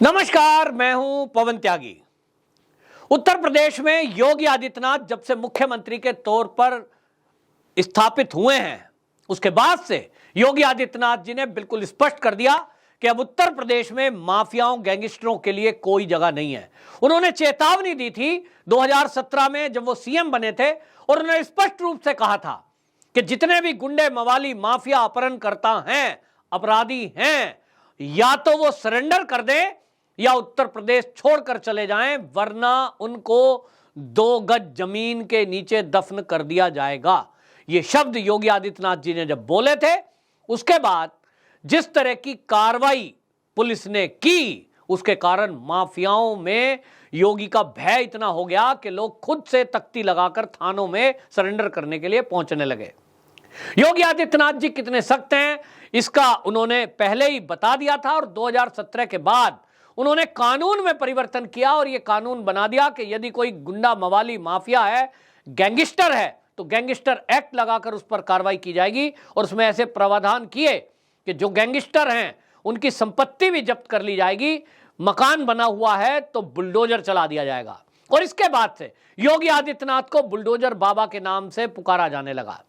नमस्कार, मैं हूं पवन त्यागी। उत्तर प्रदेश में योगी आदित्यनाथ जब से मुख्यमंत्री के तौर पर स्थापित हुए हैं, उसके बाद से योगी आदित्यनाथ जी ने बिल्कुल स्पष्ट कर दिया कि अब उत्तर प्रदेश में माफियाओं, गैंगस्टरों के लिए कोई जगह नहीं है। उन्होंने चेतावनी दी थी 2017 में जब वो सीएम बने थे, और उन्होंने स्पष्ट रूप से कहा था कि जितने भी गुंडे, मवाली, माफिया, अपहरणकर्ता हैं, अपराधी हैं, या तो वो सरेंडर कर दें या उत्तर प्रदेश छोड़कर चले जाएं, वरना उनको 2 गज जमीन के नीचे दफन कर दिया जाएगा। ये शब्द योगी आदित्यनाथ जी ने जब बोले थे, उसके बाद जिस तरह की कार्रवाई पुलिस ने की, उसके कारण माफियाओं में योगी का भय इतना हो गया कि लोग खुद से तख्ती लगाकर थानों में सरेंडर करने के लिए पहुंचने लगे। योगी आदित्यनाथ जी कितने सख्त हैं, इसका उन्होंने पहले ही बता दिया था, और 2017 के बाद उन्होंने कानून में परिवर्तन किया और यह कानून बना दिया कि यदि कोई गुंडा, मवाली, माफिया है, गैंगस्टर है, तो गैंगस्टर एक्ट लगाकर उस पर कार्रवाई की जाएगी। और उसमें ऐसे प्रावधान किए कि जो गैंगस्टर हैं उनकी संपत्ति भी जब्त कर ली जाएगी, मकान बना हुआ है तो बुलडोजर चला दिया जाएगा। और इसके बाद से योगी आदित्यनाथ को बुलडोजर बाबा के नाम से पुकारा जाने लगा।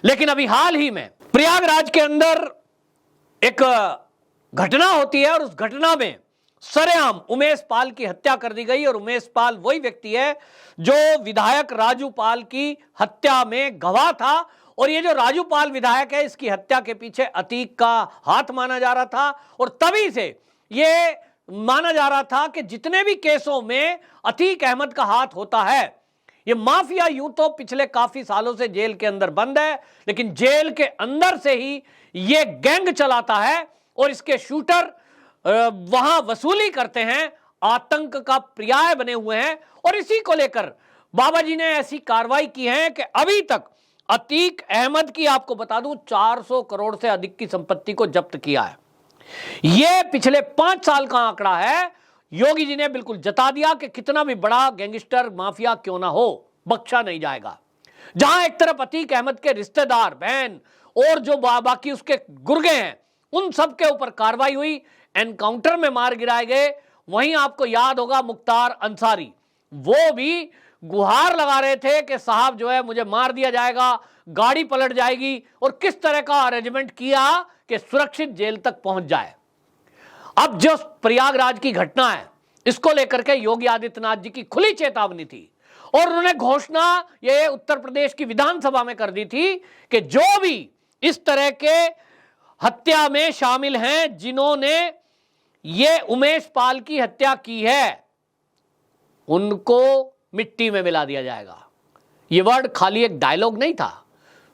लेकिन अभी हाल ही में प्रयागराज के अंदर एक घटना होती है, और उस घटना में सरेआम उमेश पाल की हत्या कर दी गई। और उमेश पाल वही व्यक्ति है जो विधायक राजू पाल की हत्या में गवाह था। और ये जो राजू पाल विधायक है, इसकी हत्या के पीछे अतीक का हाथ माना जा रहा था। और तभी से ये माना जा रहा था कि जितने भी केसों में अतीक अहमद का हाथ होता है, ये माफिया यूं तो पिछले काफी सालों से जेल के अंदर बंद है, लेकिन जेल के अंदर से ही ये गैंग चलाता है और इसके शूटर वहां वसूली करते हैं, आतंक का पर्याय बने हुए हैं। और इसी को लेकर बाबा जी ने ऐसी कार्रवाई की है कि अभी तक अतीक अहमद की, आपको बता दूं, 400 करोड़ से अधिक की संपत्ति को जब्त किया है। यह पिछले 5 साल का आंकड़ा है। योगी जी ने बिल्कुल जता दिया कि कितना भी बड़ा गैंगस्टर, माफिया क्यों ना हो, बख्शा नहीं जाएगा। जहां एक तरफ अतीक अहमद के रिश्तेदार, बहन और जो बाकी उसके गुर्गे हैं, उन सब के ऊपर कार्रवाई हुई, एनकाउंटर में मार गिराए गए। वहीं आपको याद होगा मुख्तार अंसारी, वो भी गुहार लगा रहे थे कि साहब जो है मुझे मार दिया जाएगा, गाड़ी पलट जाएगी, और किस तरह का अरेंजमेंट किया कि सुरक्षित जेल तक पहुंच जाए। अब जो प्रयागराज की घटना है, इसको लेकर के योगी आदित्यनाथ जी की खुली चेतावनी थी, और उन्होंने घोषणा ये उत्तर प्रदेश की विधानसभा में कर दी थी कि जो भी इस तरह के हत्या में शामिल हैं, जिन्होंने ये उमेश पाल की हत्या की है, उनको मिट्टी में मिला दिया जाएगा। ये वर्ड खाली एक डायलॉग नहीं था,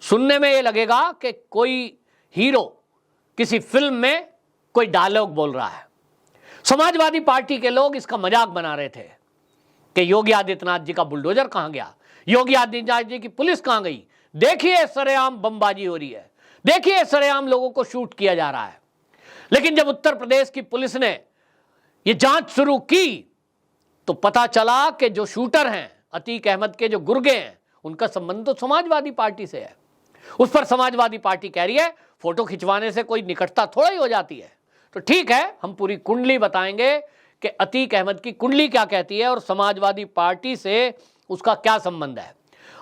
सुनने में ये लगेगा कि कोई हीरो किसी फिल्म में कोई डायलॉग बोल रहा है। समाजवादी पार्टी के लोग इसका मजाक बना रहे थे कि योगी आदित्यनाथ जी का बुलडोजर कहां गया, योगी आदित्यनाथ जी की पुलिस कहां गई, देखिए सरेआम बमबाजी हो रही है, देखिए सरेआम लोगों को शूट किया जा रहा है। लेकिन जब उत्तर प्रदेश की पुलिस ने यह जांच शुरू की, तो पता चला कि जो शूटर हैं, अतीक अहमद के जो गुर्गे हैं, उनका संबंध तो समाजवादी पार्टी से है। उस पर समाजवादी पार्टी कह रही है फोटो खिंचवाने से कोई निकटता थोड़ा ही हो जाती है। तो ठीक है, हम पूरी कुंडली बताएंगे कि अतीक अहमद की कुंडली क्या कहती है और समाजवादी पार्टी से उसका क्या संबंध है।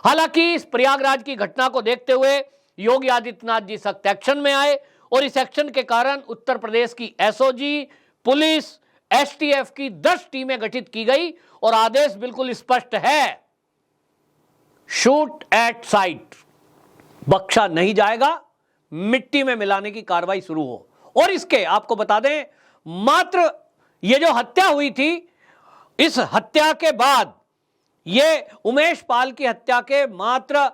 हालांकि इस प्रयागराज की घटना को देखते हुए योगी आदित्यनाथ जी सख्त एक्शन में आए, और इस एक्शन के कारण उत्तर प्रदेश की एसओजी, पुलिस, एसटीएफ की 10 टीमें गठित की गई, और आदेश बिल्कुल स्पष्ट है, शूट एट साइट, बख्शा नहीं जाएगा, मिट्टी में मिलाने की कार्रवाई शुरू हो। और इसके आपको बता दें, मात्र ये जो हत्या हुई थी, इस हत्या के बाद, ये उमेश पाल की हत्या के मात्र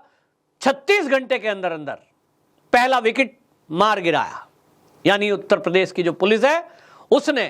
36 घंटे के अंदर अंदर पहला विकेट मार गिराया। यानी उत्तर प्रदेश की जो पुलिस है, उसने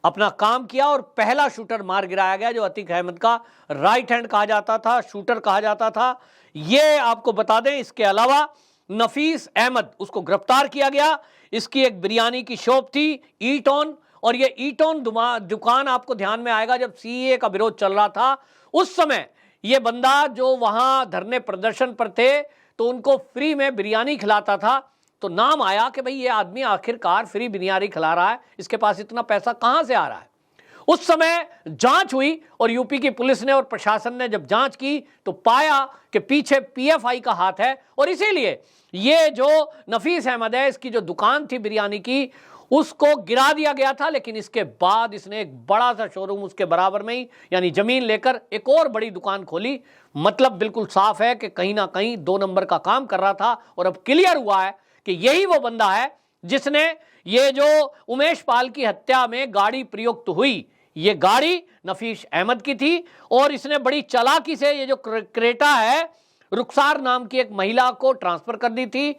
अपना काम किया और पहला शूटर मार गिराया गया, जो अतीक अहमद का राइट हैंड कहा जाता था, शूटर कहा जाता था। ये आपको बता दें, इसके अलावा नफीस अहमद, उसको गिरफ्तार किया गया। इसकी एक बिरयानी की शॉप थी, ईटॉन, और ये ईटॉन दुकान आपको ध्यान में आएगा जब सीएए का विरोध चल रहा था, उस समय ये बंदा जो वहां धरने प्रदर्शन पर थे, तो उनको फ्री में बिरयानी खिलाता था। तो नाम आया कि भाई ये आदमी आखिरकार फ्री बिरयानी खिला रहा है, इसके पास इतना पैसा कहां से आ रहा है। उस समय जांच हुई और यूपी की पुलिस ने और प्रशासन ने जब जांच की तो पाया कि पीछे पीएफआई का हाथ है, और इसीलिए ये जो नफीस अहमद है, इसकी जो दुकान थी बिरयानी की, उसको गिरा दिया गया था। लेकिन इसके बाद इसने एक बड़ा सा शोरूम उसके बराबर में ही यानी जमीन लेकर एक और बड़ी दुकान खोली। मतलब बिल्कुल साफ है कि कहीं ना कहीं 2 नंबर का काम कर रहा था। और अब क्लियर हुआ है कि यही वो बंदा है जिसने ये जो उमेश पाल की हत्या में गाड़ी प्रयुक्त हुई, ये गाड़ी नफीस अहमद की थी, और इसने बड़ी चालाकी से ये जो क्रेटा है, रुखसार नाम की एक महिला को ट्रांसफर कर दी थी,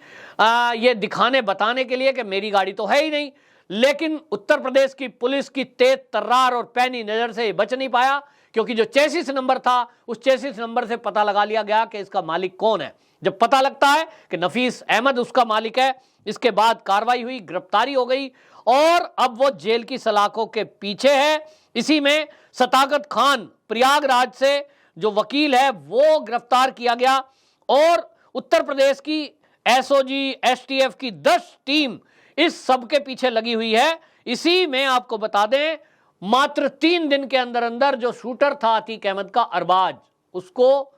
ये दिखाने बताने के लिए कि मेरी गाड़ी तो है ही नहीं। लेकिन उत्तर प्रदेश की पुलिस की तेज तर्रार और पैनी नजर से बच नहीं पाया, क्योंकि जो चेसिस नंबर था, उस चेसिस नंबर से पता लगा लिया गया कि इसका मालिक कौन है। जब पता लगता है कि नफीस अहमद उसका मालिक है, इसके बाद कार्रवाई हुई, गिरफ्तारी हो गई, और अब वो जेल की सलाखों के पीछे है। इसी में सताकत खान प्रयागराज से जो वकील है वो गिरफ्तार किया गया, और उत्तर प्रदेश की एसओजी एसटीएफ की 10 टीम इस सब के पीछे लगी हुई है। इसी में आपको बता दें, मात्र 3 दिन के अंदर अंदर जो शूटर था अतीक अहमद का, अरबाज, उसको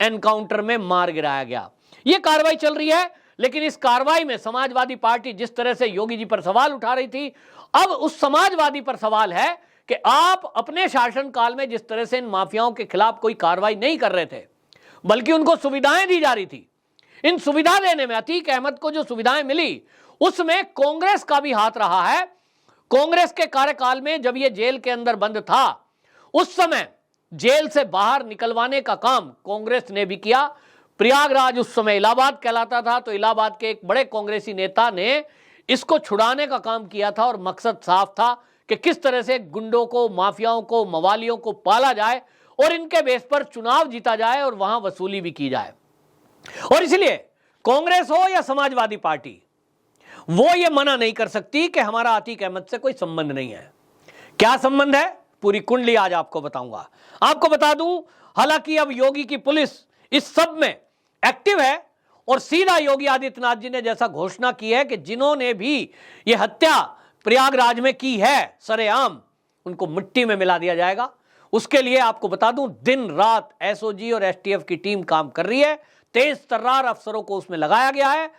एनकाउंटर में मार गिराया गया। यह कार्रवाई चल रही है। लेकिन इस कार्रवाई में समाजवादी पार्टी जिस तरह से योगी जी पर सवाल उठा रही थी, अब उस समाजवादी पर सवाल है कि आप अपने शासनकाल में जिस तरह से इन माफियाओं के खिलाफ कोई कार्रवाई नहीं कर रहे थे, बल्कि उनको सुविधाएं दी जा रही थी। इन सुविधा देने में अतीक अहमद को जो सुविधाएं मिली, उसमें कांग्रेस का भी हाथ रहा है। कांग्रेस के कार्यकाल में जब यह जेल के अंदर बंद था, उस समय जेल से बाहर निकलवाने का काम कांग्रेस ने भी किया। प्रयागराज उस समय इलाहाबाद कहलाता था, तो इलाहाबाद के एक बड़े कांग्रेसी नेता ने इसको छुड़ाने का काम किया था, और मकसद साफ था कि किस तरह से गुंडों को, माफियाओं को, मवालियों को पाला जाए और इनके बेस पर चुनाव जीता जाए और वहां वसूली भी की जाए। और इसलिए कांग्रेस हो या समाजवादी पार्टी, वो ये मना नहीं कर सकती कि हमारा अतीक अहमद से कोई संबंध नहीं है। क्या संबंध है, पूरी कुंडली आज आपको बताऊंगा। आपको बता दूं, हालांकि अब योगी की पुलिस इस सब में एक्टिव है, और सीधा योगी आदित्यनाथ जी ने जैसा घोषणा की है कि जिन्होंने भी ये हत्या प्रयागराज में की है सरेआम, उनको मिट्टी में मिला दिया जाएगा। उसके लिए आपको बता दूं, दिन रात एसओजी और एसटीएफ की टीम काम कर रही है। तेज तर्रार अफसरों को उसमें लगाया गया है।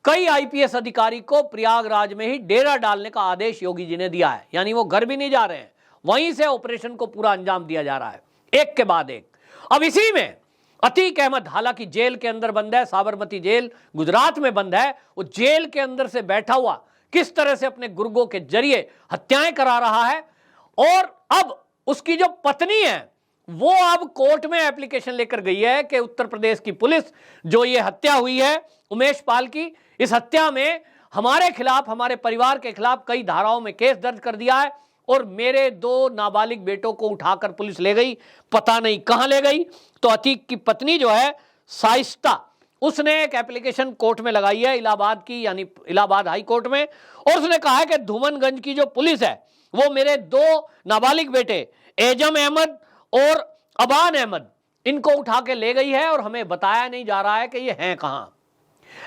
कई आईपीएस अधिकारी को प्रयागराज में ही डेरा डालने का आदेश योगी जी ने दिया है, यानी वो घर भी नहीं जा रहे हैं, वहीं से ऑपरेशन को पूरा अंजाम दिया जा रहा है, एक के बाद एक। अब इसी में अतीक अहमद हालांकि जेल के अंदर बंद है, साबरमती जेल गुजरात में बंद है। वो जेल के अंदर से बैठा हुआ किस तरह से अपने गुर्गों के जरिए हत्याएं करा रहा है, और अब उसकी जो पत्नी है वो अब कोर्ट में एप्लीकेशन लेकर गई है कि उत्तर प्रदेश की पुलिस, जो ये हत्या हुई है उमेश पाल की, इस हत्या में हमारे खिलाफ, हमारे परिवार के खिलाफ कई धाराओं में केस दर्ज कर दिया है, और मेरे 2 नाबालिग बेटों को उठाकर पुलिस ले गई, पता नहीं कहां ले गई। तो अतीक की पत्नी जो है साइस्ता, उसने एक एप्लीकेशन कोर्ट में लगाई है, इलाहाबाद की, यानी इलाहाबाद हाई कोर्ट में, और उसने कहा है कि धूमनगंज की जो पुलिस है वो मेरे 2 नाबालिग बेटे एजम अहमद और अबान अहमद, इनको उठा के ले गई है, और हमें बताया नहीं जा रहा है कि ये हैं कहां।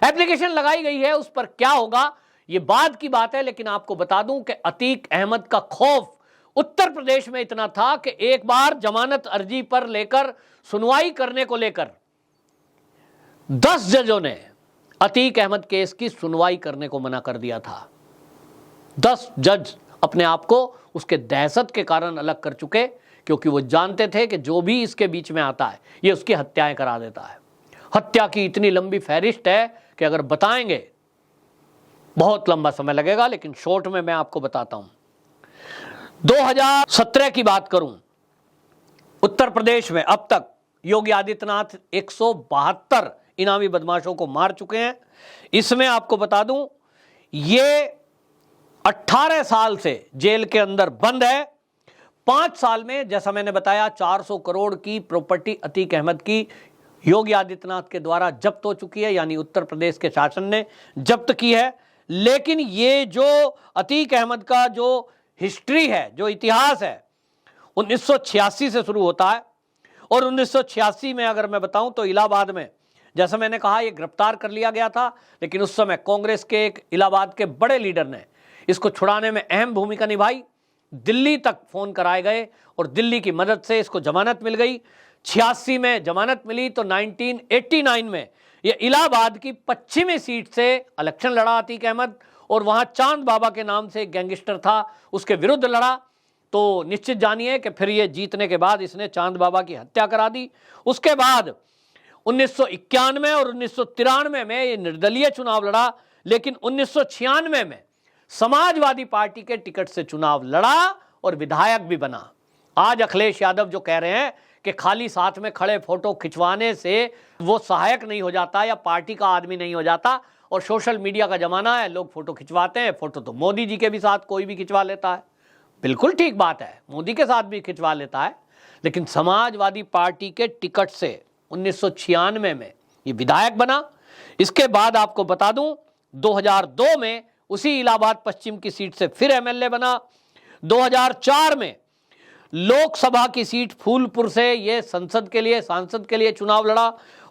एप्लीकेशन लगाई गई है, उस पर क्या होगा ये बाद की बात है। लेकिन आपको बता दूं कि अतीक अहमद का खौफ उत्तर प्रदेश में इतना था कि एक बार जमानत अर्जी पर लेकर सुनवाई करने को लेकर 10 जजों ने अतीक अहमद केस की सुनवाई करने को मना कर दिया था। 10 जज अपने आप को उसके दहशत के कारण अलग कर चुके, क्योंकि वो जानते थे कि जो भी इसके बीच में आता है ये उसकी हत्याएं करा देता है। हत्या की इतनी लंबी फहरिस्त है कि अगर बताएंगे बहुत लंबा समय लगेगा, लेकिन शॉर्ट में मैं आपको बताता हूं। 2017 की बात करूं, उत्तर प्रदेश में अब तक योगी आदित्यनाथ 172 इनामी बदमाशों को मार चुके हैं। इसमें आपको बता दूं, ये 18 साल से जेल के अंदर बंद है। 5 साल में, जैसा मैंने बताया, 400 करोड़ की प्रॉपर्टी अतीक अहमद की योगी आदित्यनाथ के द्वारा जब्त हो चुकी है, यानी उत्तर प्रदेश के शासन ने जब्त की है। लेकिन ये जो अतीक अहमद का जो हिस्ट्री है, जो इतिहास है, 1986 से शुरू होता है, और 1986 में अगर मैं बताऊं तो इलाहाबाद में जैसा मैंने कहा, ये गिरफ्तार कर लिया गया था, लेकिन उस समय कांग्रेस के एक इलाहाबाद के बड़े लीडर ने इसको छुड़ाने में अहम भूमिका निभाई। दिल्ली तक फोन कराए गए और दिल्ली की मदद से इसको जमानत मिल गई। 86 में जमानत मिली तो 1989 में ये इलाहाबाद की पश्चिमी सीट से इलेक्शन लड़ा अतीक अहमद, और वहां चांद बाबा के नाम से एक गैंगस्टर था, उसके विरुद्ध लड़ा। तो निश्चित जानिए कि फिर ये जीतने के बाद इसने चांद बाबा की हत्या करा दी। उसके बाद 1991 और 1993 में ये निर्दलीय चुनाव लड़ा, लेकिन 1996 में समाजवादी पार्टी के टिकट से चुनाव लड़ा और विधायक भी बना। आज अखिलेश यादव जो कह रहे हैं कि खाली साथ में खड़े फोटो खिंचवाने से वो सहायक नहीं हो जाता या पार्टी का आदमी नहीं हो जाता, और सोशल मीडिया का जमाना है, लोग फोटो खिंचवाते हैं। फोटो तो मोदी जी के भी साथ कोई भी खिंचवा लेता है, बिल्कुल ठीक बात है, मोदी के साथ भी खिंचवा लेता है, लेकिन समाजवादी पार्टी के टिकट से 1996 में ये विधायक बना। इसके बाद आपको बता दूं 2002 में उसी इलाहाबाद पश्चिम की सीट से फिर एमएलए बना। 2004 में लोकसभा की सीट फूलपुर से ये सांसद के लिए चुनाव लड़ा,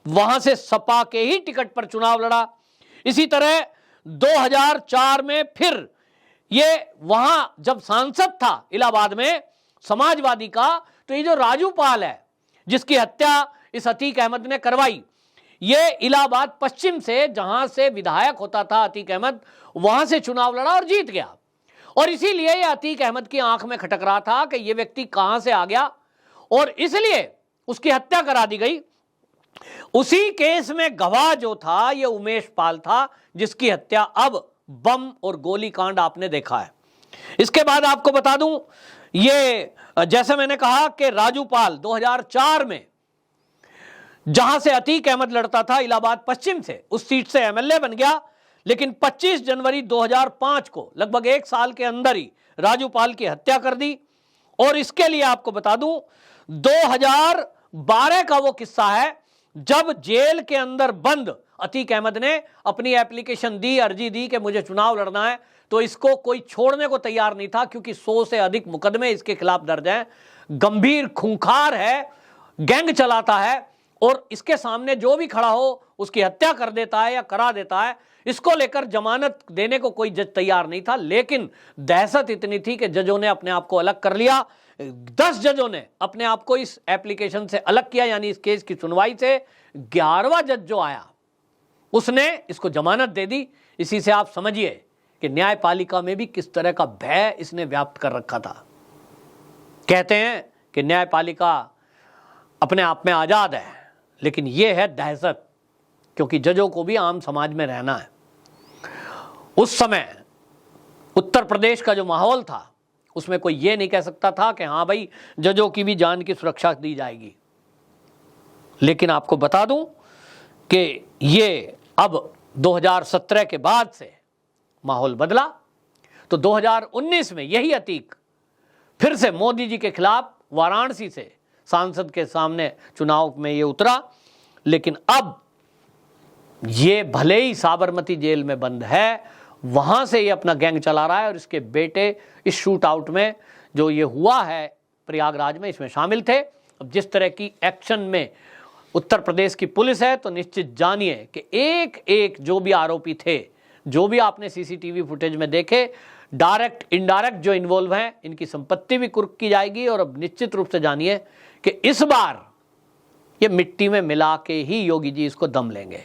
वहां से सपा के ही टिकट पर चुनाव लड़ा। इसी तरह 2004 में फिर ये वहां जब सांसद था इलाहाबाद में समाजवादी का, तो ये जो राजू पाल है जिसकी हत्या इस अतीक अहमद ने करवाई, ये इलाहाबाद पश्चिम से जहां से विधायक होता था अतीक अहमद, वहां से चुनाव लड़ा और जीत गया। और इसीलिए ये अतीक अहमद की आंख में खटक रहा था कि ये व्यक्ति कहां से आ गया, और इसलिए उसकी हत्या करा दी गई। उसी केस में गवाह जो था ये उमेश पाल था, जिसकी हत्या अब बम और गोली कांड आपने देखा है। इसके बाद आपको बता दूं, ये जैसे मैंने कहा कि राजू पाल 2004 में जहां से अतीक अहमद लड़ता था इलाहाबाद पश्चिम से, उस सीट से एमएलए बन गया, लेकिन 25 जनवरी 2005 को लगभग 1 साल के अंदर ही राजू पाल की हत्या कर दी। और इसके लिए आपको बता दूं 2012 का वो किस्सा है जब जेल के अंदर बंद अतीक अहमद ने अपनी एप्लीकेशन दी, अर्जी दी कि मुझे चुनाव लड़ना है, तो इसको कोई छोड़ने को तैयार नहीं था, क्योंकि 100 से अधिक मुकदमे इसके खिलाफ दर्ज हैं, गंभीर खूंखार है, गैंग चलाता है, और इसके सामने जो भी खड़ा हो उसकी हत्या कर देता है या करा देता है। इसको लेकर जमानत देने को कोई जज तैयार नहीं था, लेकिन दहशत इतनी थी कि जजों ने अपने आप को अलग कर लिया। 10 जजों ने अपने आप को इस एप्लीकेशन से अलग किया, यानी इस केस की सुनवाई से। 11वां जज जो आया उसने इसको जमानत दे दी। इसी से आप समझिए कि न्यायपालिका में भी किस तरह का भय इसने व्याप्त कर रखा था। कहते हैं कि न्यायपालिका अपने आप में आजाद है, लेकिन यह है दहशत, क्योंकि जजों को भी आम समाज में रहना है। उस समय उत्तर प्रदेश का जो माहौल था उसमें कोई ये नहीं कह सकता था कि हाँ भाई जजों की भी जान की सुरक्षा दी जाएगी। लेकिन आपको बता दूं कि ये अब 2017 के बाद से माहौल बदला। तो 2019 में यही अतीक फिर से मोदी जी के खिलाफ वाराणसी से सांसद के सामने चुनाव में ये उतरा, लेकिन अब ये भले ही साबरमती जेल में बंद है, वहां से ये अपना गैंग चला रहा है, और इसके बेटे इस शूट आउट में जो ये हुआ है प्रयागराज में, इसमें शामिल थे। अब जिस तरह की एक्शन में उत्तर प्रदेश की पुलिस है, तो निश्चित जानिए कि एक एक जो भी आरोपी थे, जो भी आपने सीसीटीवी फुटेज में देखे, डायरेक्ट इनडायरेक्ट जो इन्वॉल्व हैं, इनकी संपत्ति भी कुर्क की जाएगी। और अब निश्चित रूप से जानिए कि इस बार ये मिट्टी में मिला के ही योगी जी इसको दम लेंगे।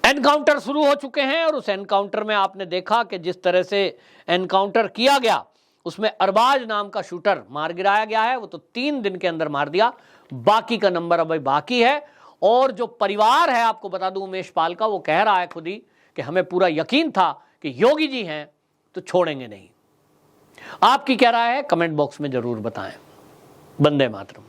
एनकाउंटर शुरू हो चुके हैं, और उस एनकाउंटर में आपने देखा कि जिस तरह से एनकाउंटर किया गया, उसमें अरबाज नाम का शूटर मार गिराया गया है। वो तो 3 दिन के अंदर मार दिया, बाकी का नंबर अभी बाकी है। और जो परिवार है, आपको बता दूं उमेश पाल का, वो कह रहा है खुद ही कि हमें पूरा यकीन था कि योगी जी हैं तो छोड़ेंगे नहीं। आपकी क्या राय है कमेंट बॉक्स में जरूर बताएं। वंदे मातरम।